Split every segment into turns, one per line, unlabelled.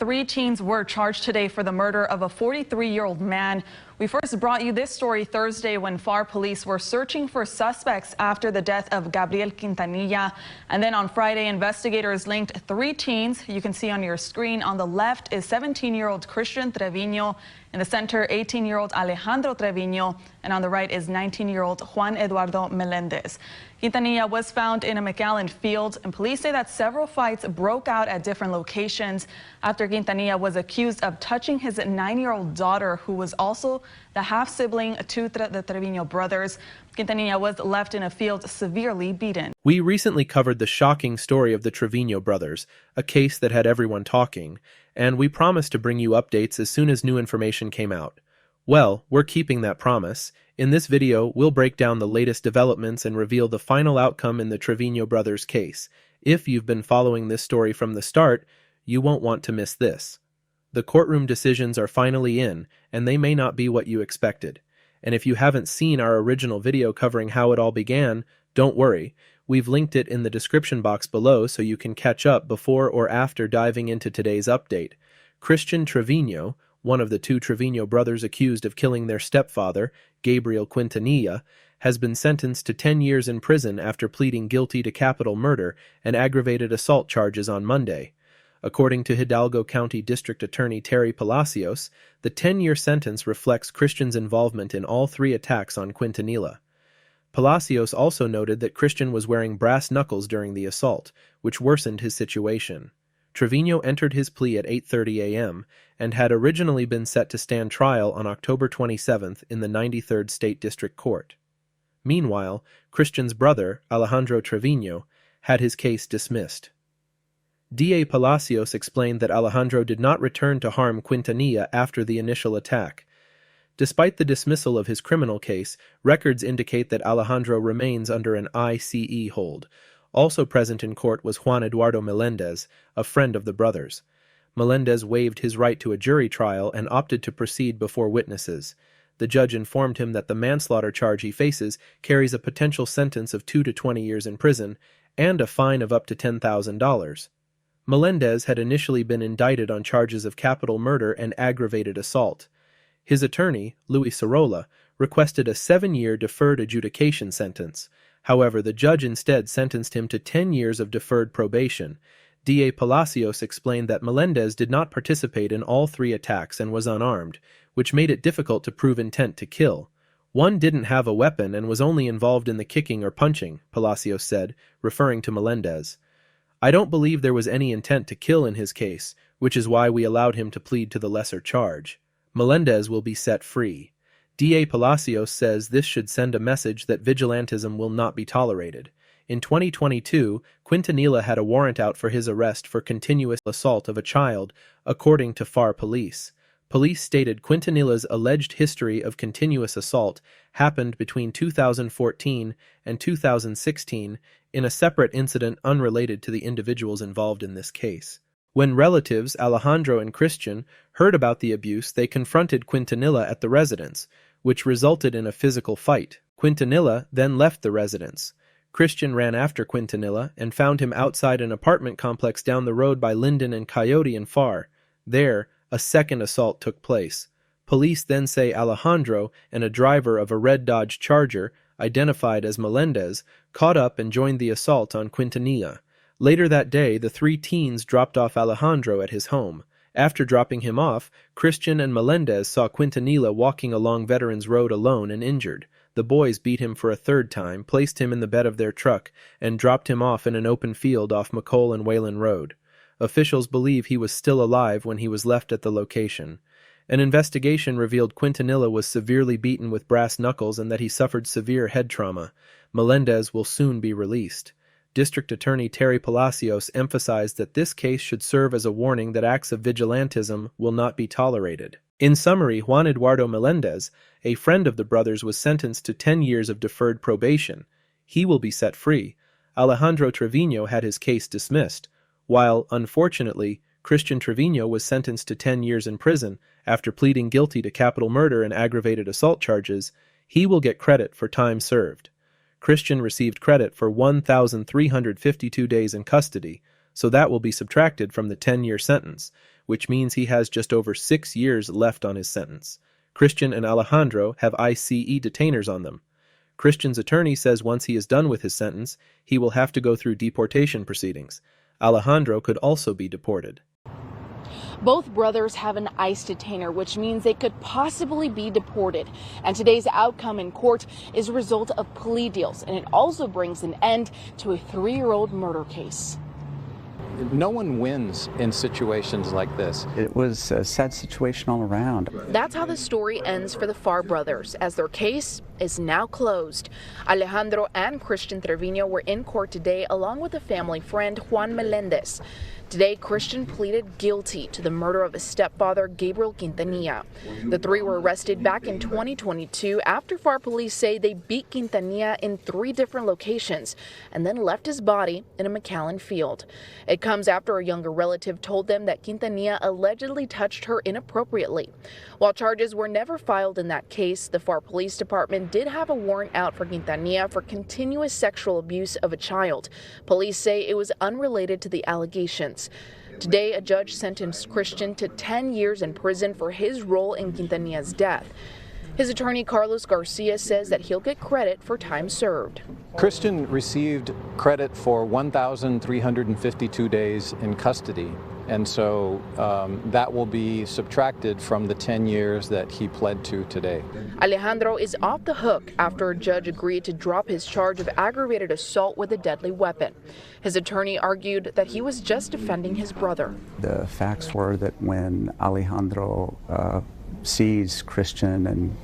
Three teens were charged today for the murder of a 43-year-old man. We first brought you this story Thursday when Pharr police were searching for suspects after the death of Gabriel Quintanilla. And then on Friday, investigators linked three teens. You can see on your screen on the left is 17-year-old Christian Trevino. In the center, 18-year-old Alejandro Trevino. And on the right is 19-year-old Juan Eduardo Melendez. Quintanilla was found in a McAllen field, and police say that several fights broke out at different locations after Quintanilla was accused of touching his 9-year-old daughter, who was also the half-sibling to the Trevino brothers. Quintanilla was left in a field severely beaten.
We recently covered the shocking story of the Trevino brothers, a case that had everyone talking, and we promised to bring you updates as soon as new information came out. Well, we're keeping that promise. In this video, we'll break down the latest developments and reveal the final outcome in the Trevino brothers case. If you've been following this story from the start, you won't want to miss this. The courtroom decisions are finally in, and they may not be what you expected. And if you haven't seen our original video covering how it all began, don't worry. We've linked it in the description box below so you can catch up before or after diving into today's update. Christian Trevino, one of the two Trevino brothers accused of killing their stepfather, Gabriel Quintanilla, has been sentenced to 10 years in prison after pleading guilty to capital murder and aggravated assault charges on Monday. According to Hidalgo County District Attorney Terry Palacios, the 10-year sentence reflects Christian's involvement in all three attacks on Quintanilla. Palacios also noted that Christian was wearing brass knuckles during the assault, which worsened his situation. Trevino entered his plea at 8:30 a.m. and had originally been set to stand trial on October 27th in the 93rd State District Court. Meanwhile, Christian's brother, Alejandro Trevino, had his case dismissed. DA Palacios explained that Alejandro did not return to harm Quintanilla after the initial attack. Despite the dismissal of his criminal case, records indicate that Alejandro remains under an ICE hold. Also present in court was Juan Eduardo Melendez, a friend of the brothers. Melendez waived his right to a jury trial and opted to proceed before witnesses. The judge informed him that the manslaughter charge he faces carries a potential sentence of 2 to 20 years in prison and a fine of up to $10,000. Melendez had initially been indicted on charges of capital murder and aggravated assault. His attorney, Luis Sorolla, requested a 7-year deferred adjudication sentence. However, the judge instead sentenced him to 10 years of deferred probation. DA Palacios explained that Melendez did not participate in all three attacks and was unarmed, which made it difficult to prove intent to kill. One didn't have a weapon and was only involved in the kicking or punching, Palacios said, referring to Melendez. I don't believe there was any intent to kill in his case, which is why we allowed him to plead to the lesser charge. Melendez will be set free. DA Palacios says this should send a message that vigilantism will not be tolerated. In 2022, Quintanilla had a warrant out for his arrest for continuous assault of a child, according to Pharr police. Police stated Quintanilla's alleged history of continuous assault happened between 2014 and 2016 in a separate incident unrelated to the individuals involved in this case. When relatives, Alejandro and Christian, heard about the abuse, they confronted Quintanilla at the residence, which resulted in a physical fight. Quintanilla then left the residence. Christian ran after Quintanilla and found him outside an apartment complex down the road by Linden and Coyote in Pharr. There, a second assault took place. Police then say Alejandro and a driver of a red Dodge Charger, identified as Melendez, caught up and joined the assault on Quintanilla. Later that day, the three teens dropped off Alejandro at his home. After dropping him off, Christian and Melendez saw Quintanilla walking along Veterans Road alone and injured. The boys beat him for a third time, placed him in the bed of their truck, and dropped him off in an open field off McColl and Whalen Road. Officials believe he was still alive when he was left at the location. An investigation revealed Quintanilla was severely beaten with brass knuckles and that he suffered severe head trauma. Melendez will soon be released. District Attorney Terry Palacios emphasized that this case should serve as a warning that acts of vigilantism will not be tolerated. In summary, Juan Eduardo Melendez, a friend of the brothers, was sentenced to 10 years of deferred probation. He will be set free. Alejandro Trevino had his case dismissed, while, unfortunately, Christian Trevino was sentenced to 10 years in prison after pleading guilty to capital murder and aggravated assault charges. He will get credit for time served. Christian received credit for 1,352 days in custody, so that will be subtracted from the 10-year sentence. which means he has just over 6 years left on his sentence. Christian and Alejandro have ICE detainers on them. Christian's attorney says once he is done with his sentence, he will have to go through deportation proceedings. Alejandro could also be deported.
Both brothers have an ICE detainer, which means they could possibly be deported. And today's outcome in court is a result of plea deals, and it also brings an end to a 3-year-old murder case.
No one wins in situations like this.
It was a sad situation all around.
That's how the story ends for the Pharr brothers, as their case is now closed. Alejandro and Christian Trevino were in court today, along with a family friend, Juan Melendez. Today, Christian pleaded guilty to the murder of his stepfather, Gabriel Quintanilla. The three were arrested back in 2022 after Pharr police say they beat Quintanilla in 3 different locations and then left his body in a McAllen field. It comes after a younger relative told them that Quintanilla allegedly touched her inappropriately. While charges were never filed in that case, the Pharr Police Department did have a warrant out for Quintanilla for continuous sexual abuse of a child. Police say it was unrelated to the allegations. Today, a judge sentenced Christian to 10 years in prison for his role in Quintanilla's death. His attorney, Carlos Garcia, says that he'll get credit for time served.
Christian received credit for 1,352 days in custody, and so that will be subtracted from the 10 years that he pled to today.
Alejandro is off the hook after a judge agreed to drop his charge of aggravated assault with a deadly weapon. His attorney argued that he was just defending his brother.
The facts were that when Alejandro sees Christian and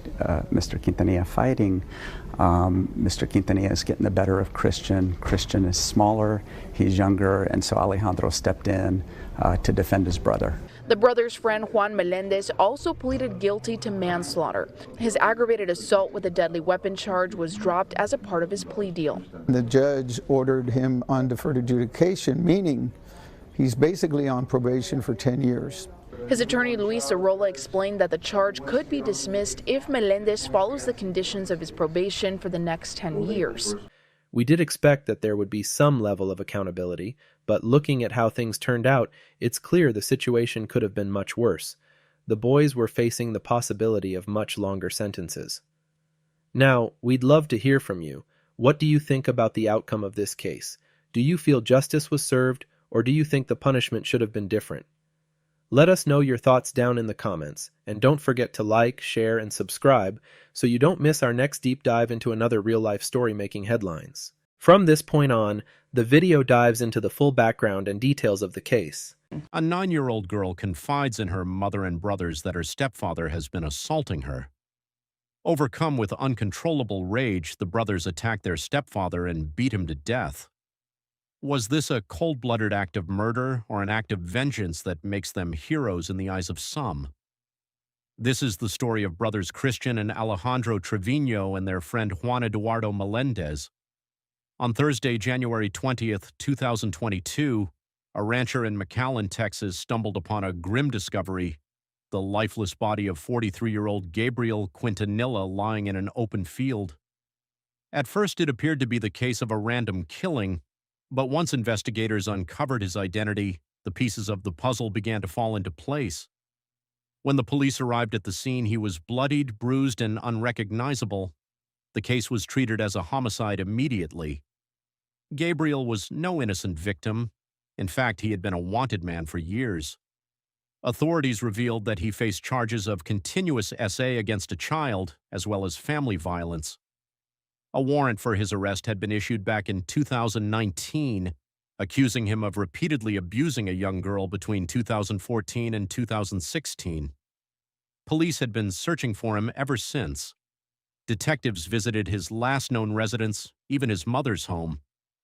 Mr. Quintanilla fighting, Mr. Quintanilla is getting the better of Christian. Christian is smaller, he's younger, and so Alejandro stepped in to defend his brother.
The brother's friend Juan Melendez also pleaded guilty to manslaughter. His aggravated assault with a deadly weapon charge was dropped as a part of his plea deal.
The judge ordered him on deferred adjudication, meaning he's basically on probation for 10 years.
His attorney Luis Arola explained that the charge could be dismissed if Melendez follows the conditions of his probation for the next 10 years.
We did expect that there would be some level of accountability, but looking at how things turned out, it's clear the situation could have been much worse. The boys were facing the possibility of much longer sentences. Now, we'd love to hear from you. What do you think about the outcome of this case? Do you feel justice was served, or do you think the punishment should have been different? Let us know your thoughts down in the comments, and don't forget to like, share, and subscribe so you don't miss our next deep dive into another real-life story making headlines. From this point on, the video dives into the full background and details of the case.
A 9-year-old girl confides in her mother and brothers that her stepfather has been assaulting her. Overcome with uncontrollable rage, the brothers attack their stepfather and beat him to death. Was this a cold-blooded act of murder or an act of vengeance that makes them heroes in the eyes of some? This is the story of brothers Christian and Alejandro Trevino and their friend Juan Eduardo Melendez. On Thursday, January 20th, 2022, a rancher in McAllen, Texas, stumbled upon a grim discovery: the lifeless body of 43-year-old Gabriel Quintanilla lying in an open field. At first, it appeared to be the case of a random killing, but once investigators uncovered his identity, the pieces of the puzzle began to fall into place. When the police arrived at the scene, he was bloodied, bruised, and unrecognizable. The case was treated as a homicide immediately. Gabriel was no innocent victim. In fact, he had been a wanted man for years. Authorities revealed that he faced charges of continuous SA against a child, as well as family violence. A warrant for his arrest had been issued back in 2019, accusing him of repeatedly abusing a young girl between 2014 and 2016. Police had been searching for him ever since. Detectives visited his last known residence, even his mother's home,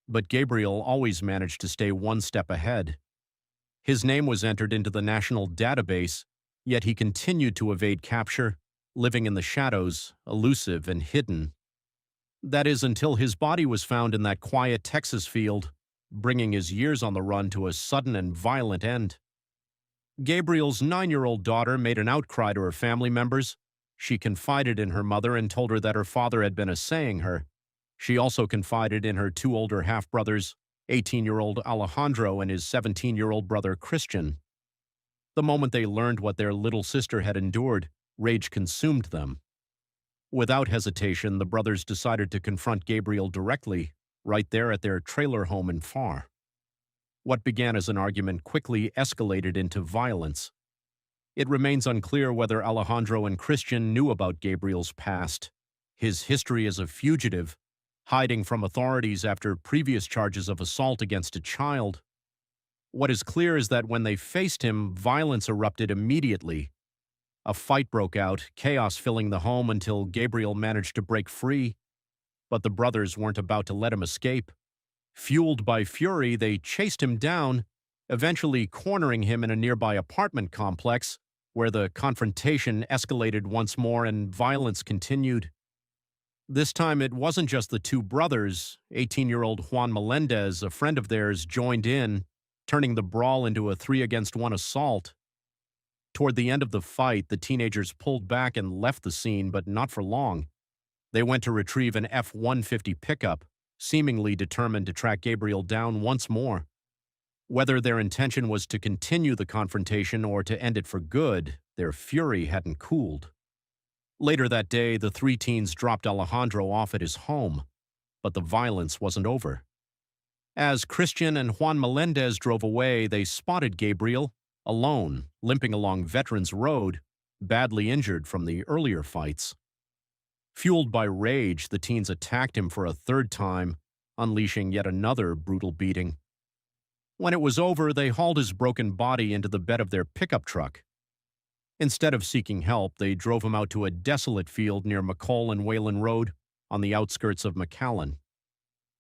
but Gabriel always managed to stay one step ahead. His name was entered into the national database, yet he continued to evade capture, living in the shadows, elusive and hidden. That is, until his body was found in that quiet Texas field, bringing his years on the run to a sudden and violent end. Gabriel's 9-year-old daughter made an outcry to her family members. She confided in her mother and told her that her father had been assaying her. She also confided in her 2 older half-brothers, 18-year-old Alejandro and his 17-year-old brother Christian. The moment they learned what their little sister had endured, rage consumed them. Without hesitation, the brothers decided to confront Gabriel directly, right there at their trailer home in Pharr. What began as an argument quickly escalated into violence. It remains unclear whether Alejandro and Christian knew about Gabriel's past, his history as a fugitive, hiding from authorities after previous charges of assault against a child. What is clear is that when they faced him, violence erupted immediately. A fight broke out, chaos filling the home until Gabriel managed to break free. But the brothers weren't about to let him escape. Fueled by fury, they chased him down, eventually cornering him in a nearby apartment complex, where the confrontation escalated once more and violence continued. This time it wasn't just the two brothers. 18-year-old Juan Melendez, a friend of theirs, joined in, turning the brawl into a 3-against-1 assault. Toward the end of the fight, the teenagers pulled back and left the scene, but not for long. They went to retrieve an F-150 pickup, seemingly determined to track Gabriel down once more. Whether their intention was to continue the confrontation or to end it for good, their fury hadn't cooled. Later that day, the three teens dropped Alejandro off at his home, but the violence wasn't over. As Christian and Juan Melendez drove away, they spotted Gabriel, alone, limping along Veterans Road, badly injured from the earlier fights. Fueled by rage, the teens attacked him for a third time, unleashing yet another brutal beating. When it was over, they hauled his broken body into the bed of their pickup truck. Instead of seeking help, they drove him out to a desolate field near McCall and Whalen Road on the outskirts of McAllen.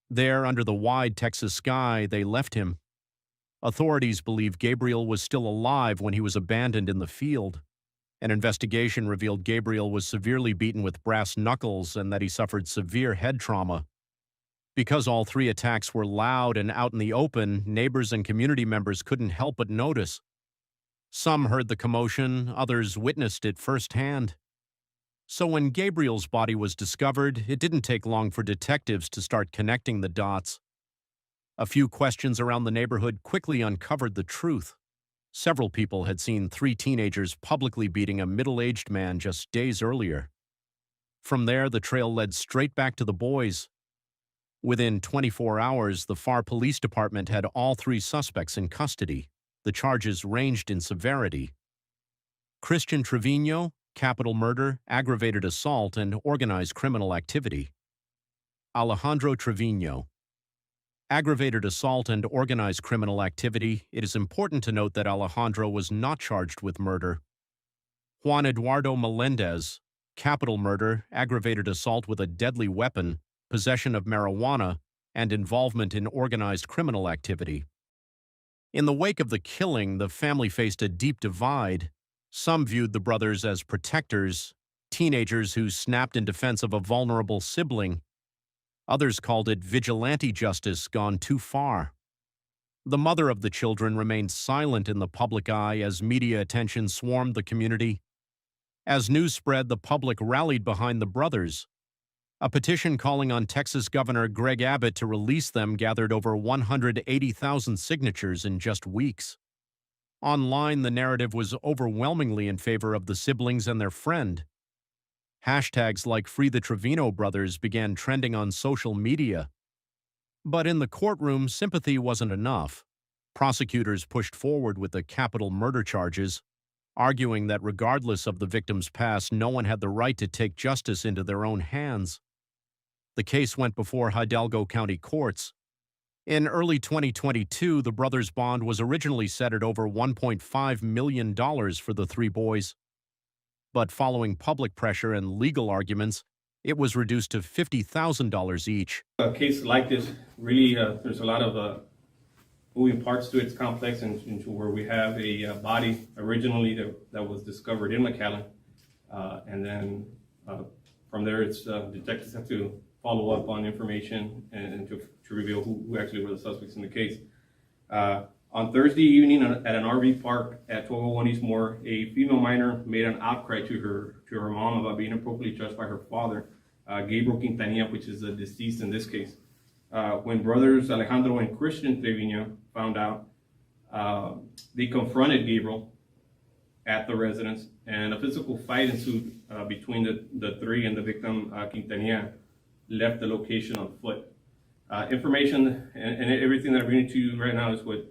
There, under the wide Texas sky, they left him. Authorities believe Gabriel was still alive when he was abandoned in the field. An investigation revealed Gabriel was severely beaten with brass knuckles and that he suffered severe head trauma. Because all three attacks were loud and out in the open, neighbors and community members couldn't help but notice. Some heard the commotion, others witnessed it firsthand. So when Gabriel's body was discovered, it didn't take long for detectives to start connecting the dots. A few questions around the neighborhood quickly uncovered the truth. Several people had seen three teenagers publicly beating a middle-aged man just days earlier. From there, the trail led straight back to the boys. Within 24 hours, the Pharr Police Department had all three suspects in custody. The charges ranged in severity. Christian Trevino, capital murder, aggravated assault, and organized criminal activity. Alejandro Trevino, aggravated assault and organized criminal activity. It is important to note that Alejandro was not charged with murder. Juan Eduardo Melendez, capital murder, aggravated assault with a deadly weapon, possession of marijuana, and involvement in organized criminal activity. In the wake of the killing, the family faced a deep divide. Some viewed the brothers as protectors, teenagers who snapped in defense of a vulnerable sibling. Others called it vigilante justice gone too far. The mother of the children remained silent in the public eye as media attention swarmed the community. As news spread, the public rallied behind the brothers. A petition calling on Texas Governor Greg Abbott to release them gathered over 180,000 signatures in just weeks. Online, the narrative was overwhelmingly in favor of the siblings and their friend. Hashtags like Free the Trevino Brothers began trending on social media. But in the courtroom, sympathy wasn't enough. Prosecutors pushed forward with the capital murder charges, arguing that regardless of the victim's past, no one had the right to take justice into their own hands. The case went before Hidalgo County courts. In early 2022, the brothers' bond was originally set at over $1.5 million for the three boys. But following public pressure and legal arguments, it was reduced to $50,000 each.
A case like this, really, there's a lot of moving parts to it. It's complex, and into where we have a body originally that was discovered in McAllen, and then from there, it's detectives have to follow up on information and to reveal who actually were the suspects in the case. On Thursday evening at an RV park at 1201 East Moore, a female minor made an outcry to her mom about being inappropriately judged by her father, Gabriel Quintanilla, which is the deceased in this case. When brothers Alejandro and Christian Trevino found out, they confronted Gabriel at the residence, and a physical fight ensued between the three, and the victim, Quintanilla, left the location on foot. Information and everything that I'm bringing to you right now is what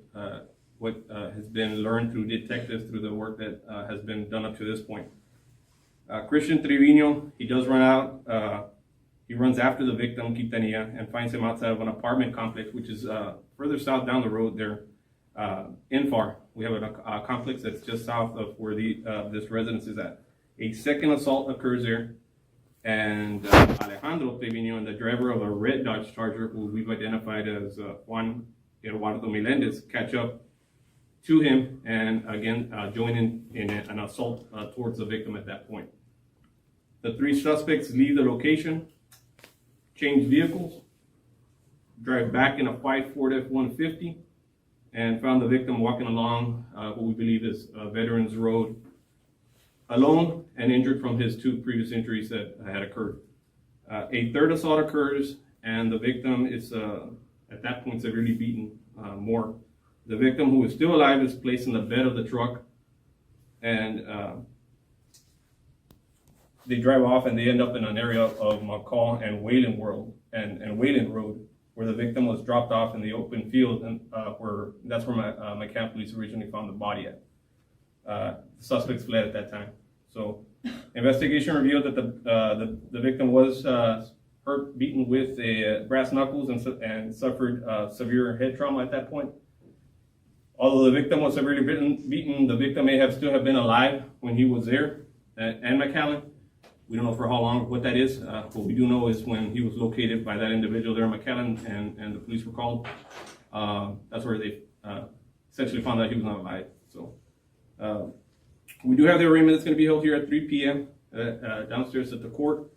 has been learned through detectives, through the work that has been done up to this point. Christian Trevino, he does run out. He runs after the victim, Quintanilla, and finds him outside of an apartment complex, which is further south down the road there in Pharr. We have a complex that's just south of where this residence is at. A second assault occurs there, and Alejandro Trevino, and the driver of a red Dodge Charger, who we've identified as Juan Eduardo Melendez, catch up to him and again join in an assault towards the victim at that point. The three suspects leave the location, change vehicles, drive back in a white Ford F-150, and found the victim walking along what we believe is Veterans Road alone and injured from his two previous injuries that had occurred. A third assault occurs, and the victim is at that point severely beaten more. The victim, who is still alive, is placed in the bed of the truck, and they drive off, and they end up in an area of McCall and Wayland Road, where the victim was dropped off in the open field, and that's where McCann police originally found the body at. The suspects fled at that time. So, investigation revealed that the victim was hurt, beaten with brass knuckles, and suffered severe head trauma at that point. Although the victim was severely beaten, the victim may still have been alive when he was there, and McAllen. We don't know for how long what that is. What we do know is when he was located by that individual there in McAllen, and the police were called, that's where they essentially found out he was not alive. So we do have the arraignment that's going to be held here at 3 p.m. Downstairs at the court,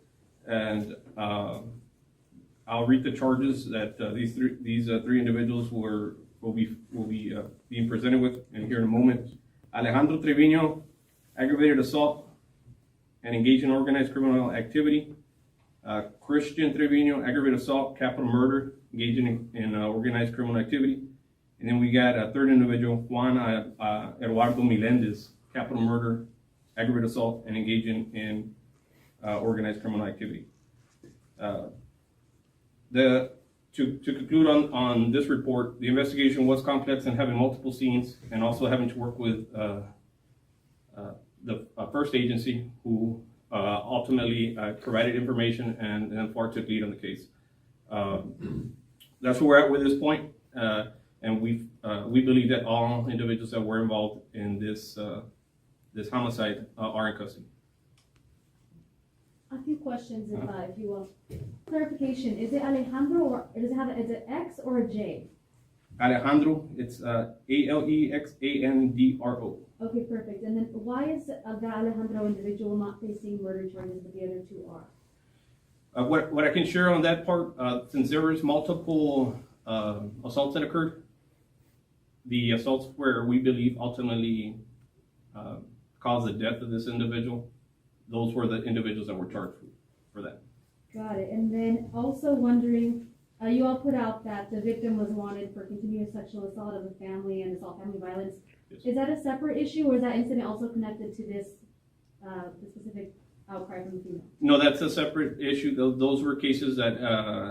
and I'll read the charges that these three individuals will be being presented with in here in a moment. Alejandro Trevino, aggravated assault and engaged in organized criminal activity. Christian Trevino, aggravated assault, capital murder, engaging in organized criminal activity. And then we got a third individual, Juan Eduardo Melendez, capital murder, aggravated assault, and engaging in organized criminal activity. To conclude on this report, the investigation was complex and having multiple scenes, and also having to work with the first agency, who ultimately provided information, and then Pharr took lead on the case. That's where we're at with this point, and we believe that all individuals that were involved in this homicide are in custody.
A few questions, if you will. Clarification: is it Alejandro, or is it X or a J?
Alejandro, it's Alexandro.
Okay, perfect. And then why is the Alejandro individual not facing murder charges, but the other two are?
What I can share on that part, since there was multiple assaults that occurred, the assaults where we believe ultimately caused the death of this individual, those were the individuals that were charged for that.
Got it. And then also wondering, you all put out that the victim was wanted for continuous sexual assault of the family and assault family violence.
Yes.
Is that a separate issue, or is that incident also connected to this the specific outcry from the female?
No, that's a separate issue. Those were cases that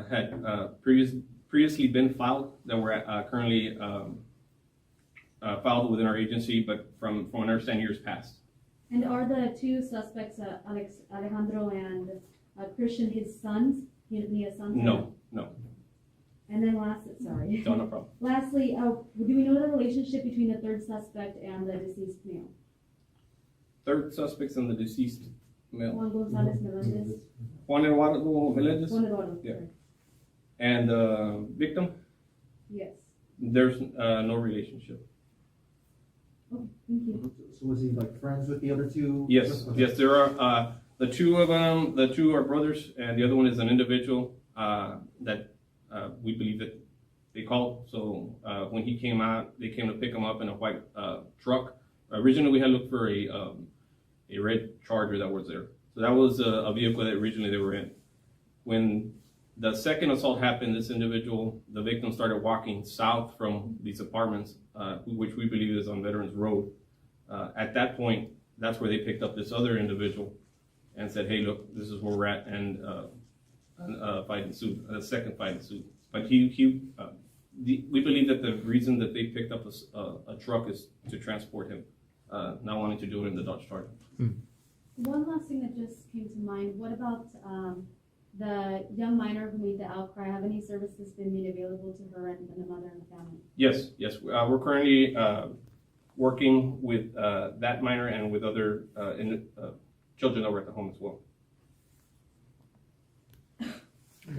had previously been filed, that were currently filed within our agency, but from what I understand, years past.
And are the two suspects, Alejandro and Christian, his sons, Nia's sons?
No.
And then sorry.
No problem.
Lastly, do we know the relationship between the third suspect and the deceased male?
Third suspects and the deceased male.
Juan Gonzalez Melendez.
Juan Eduardo Melendez?
Juan Eduardo,
Yeah.
sorry.
And the victim?
Yes.
There's no relationship.
Okay, thank you.
So was he like friends with the other two?
Yes, there are the two of them. The two are brothers, and the other one is an individual that we believe that they called. So when he came out, they came to pick him up in a white truck. Originally, we had looked for a red Charger that was there. So that was a vehicle that originally they were in. When the second assault happened, this individual, the victim, started walking south from these apartments, which we believe is on Veterans Road. At that point, that's where they picked up this other individual and said, hey, look, this is where we're at, and fight ensued, a second fight ensued. But we believe that the reason that they picked up a truck is to transport him, not wanting to do it in the Dodge Charger.
One last thing that just came to mind, what about the young minor who made the outcry? Have any services been made available to her and the mother and the family?
Yes. We're currently working with that minor and with other children that were at the home as well.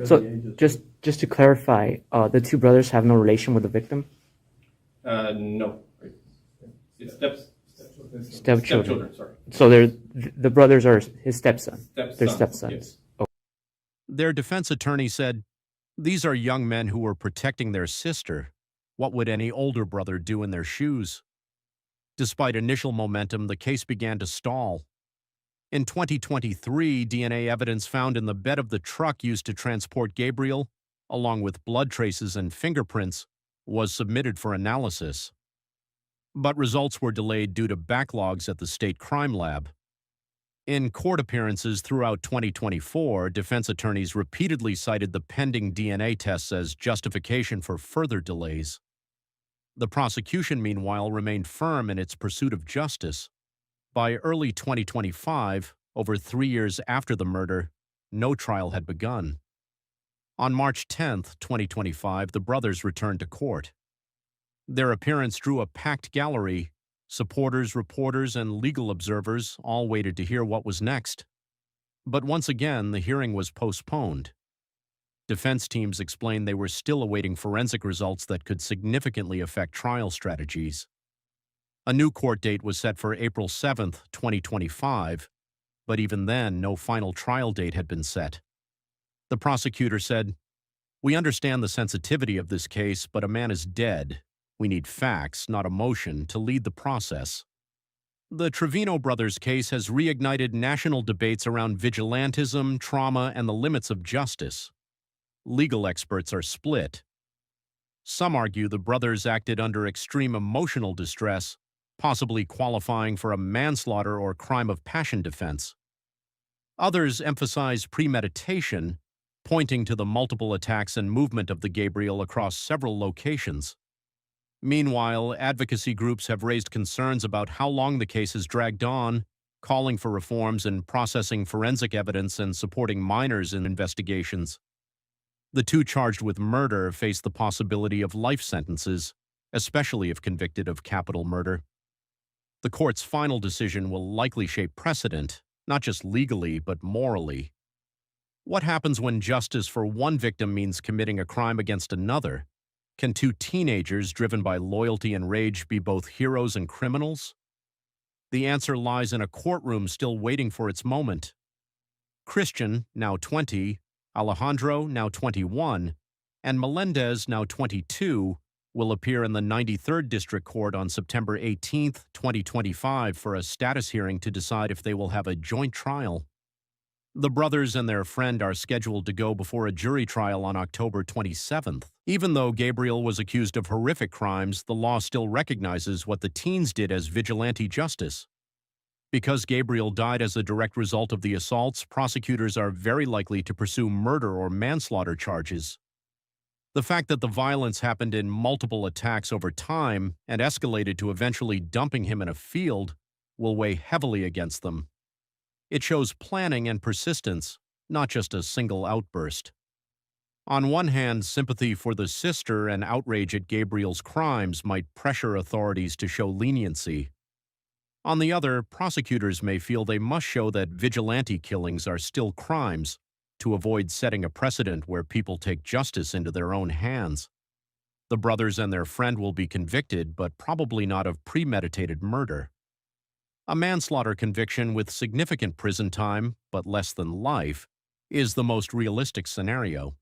So just to clarify, the two brothers have no relation with the victim?
No. It's
Stepchildren.
Sorry.
So the brothers are his stepson. They're stepsons.
Yes.
Oh.
Their defense attorney said, "These are young men who were protecting their sister. What would any older brother do in their shoes?" Despite initial momentum, the case began to stall. In 2023, DNA evidence found in the bed of the truck used to transport Gabriel, along with blood traces and fingerprints, was submitted for analysis. But results were delayed due to backlogs at the state crime lab. In court appearances throughout 2024, defense attorneys repeatedly cited the pending DNA tests as justification for further delays. The prosecution, meanwhile, remained firm in its pursuit of justice. By early 2025, over 3 years after the murder, no trial had begun. On March 10, 2025, the brothers returned to court. Their appearance drew a packed gallery. Supporters, reporters, and legal observers all waited to hear what was next. But once again, the hearing was postponed. Defense teams explained they were still awaiting forensic results that could significantly affect trial strategies. A new court date was set for April 7, 2025, but even then, no final trial date had been set. The prosecutor said, "We understand the sensitivity of this case, but a man is dead. We need facts, not emotion, to lead the process." The Trevino brothers case has reignited national debates around vigilantism, trauma, and the limits of justice. Legal experts are split. Some argue the brothers acted under extreme emotional distress, possibly qualifying for a manslaughter or crime of passion defense. Others emphasize premeditation, pointing to the multiple attacks and movement of the Gabriel across several locations. Meanwhile, advocacy groups have raised concerns about how long the case has dragged on, calling for reforms in processing forensic evidence and supporting minors in investigations. The two charged with murder face the possibility of life sentences, especially if convicted of capital murder. The court's final decision will likely shape precedent, not just legally, but morally. What happens when justice for one victim means committing a crime against another? Can two teenagers driven by loyalty and rage be both heroes and criminals? The answer lies in a courtroom still waiting for its moment. Christian, now 20, Alejandro, now 21, and Melendez, now 22, will appear in the 93rd District Court on September 18, 2025 for a status hearing to decide if they will have a joint trial. The brothers and their friend are scheduled to go before a jury trial on October 27th. Even though Gabriel was accused of horrific crimes, the law still recognizes what the teens did as vigilante justice. Because Gabriel died as a direct result of the assaults, prosecutors are very likely to pursue murder or manslaughter charges. The fact that the violence happened in multiple attacks over time and escalated to eventually dumping him in a field will weigh heavily against them. It shows planning and persistence, not just a single outburst. On one hand, sympathy for the sister and outrage at Gabriel's crimes might pressure authorities to show leniency. On the other, prosecutors may feel they must show that vigilante killings are still crimes to avoid setting a precedent where people take justice into their own hands. The brothers and their friend will be convicted, but probably not of premeditated murder. A manslaughter conviction with significant prison time, but less than life, is the most realistic scenario.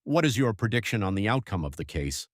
What is your prediction on the outcome of the case?